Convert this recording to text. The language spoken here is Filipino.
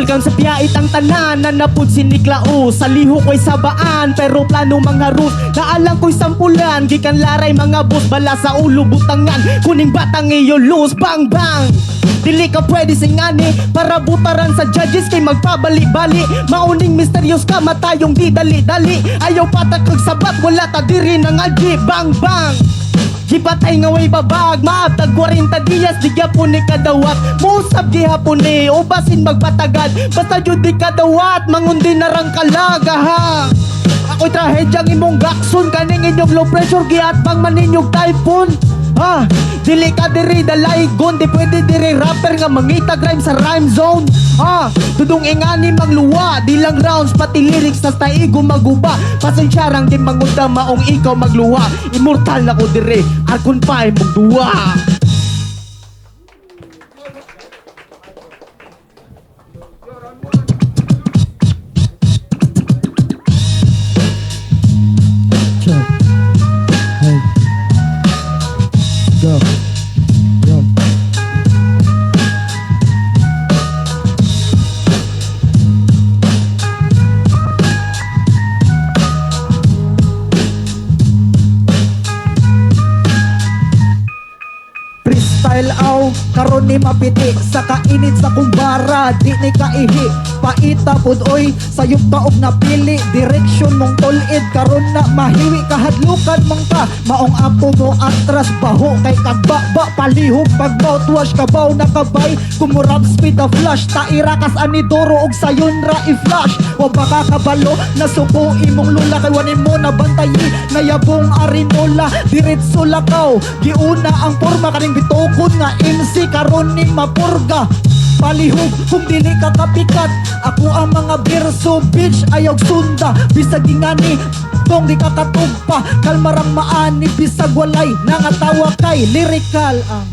Welcome sa piyait ang tanan, nanapod si Niklaus. Sa liho ko'y sabaan, pero plano mga rus. Naalang ko'y sampulan, gikan laray mga bus. Bala sa ulo butangan, kuning batang iyo lose. Bang bang, dili ka pwede singani para butaran sa judges kay magpabali-bali. Mauning misterious ka, matayong di dali-dali. Ayaw patakag sabat, wala ta diri ng algi. Bang bang, gipatay nga way babag, maabtag 40 diyas, di gyapon ni kadawat. Musab gihapon ni, ubasin magpatagad. Basta jud di kadawat, mangundi na rang kalaga ha. Ako'y trahedyang imong gakson, kaning inyong low pressure, giatbang maninyog typhoon. Ha, dili ka diri dalaygon, di pwede diri rapper nga mangitag rhyme sa rhyme zone. Ha, tudong ingani magluwa, di lang rounds pati lyrics sa taigo maguba. Pasensyarang di mangunda maong ikaw magluwa. Immortal na ko diri, akon pa imong duwa. Go. Yo. Freestyle aw, karon ni mapiti sa kainit sa kumbara, di ni kaihi. Paita pod oy, sayop ka og napili. Direksyon mong tulid, karon na mahiwi. Kahadlukan man ka, maong ako mo atras. Baho kay kagbaba, palihog pag mouthwash. Kabaw na kabay, kumurab speed a flash. Tairakas anidoro og sayon ra i-flash. O baka kabalo, nasuko imong lula. Kay wanin mo na bantayi, nayabong arinola. Diretso lakaw, giuna ang porma. Kaning bitokon nga MC, karon ni mapurga. Palihog kung dili ka kapikat, ako ang mga berso, bitch ayaw sunda. Bisag ingani, tong di ka katugpa. Kalmarang maani, bisag walay, nangatawa kay lyrical ang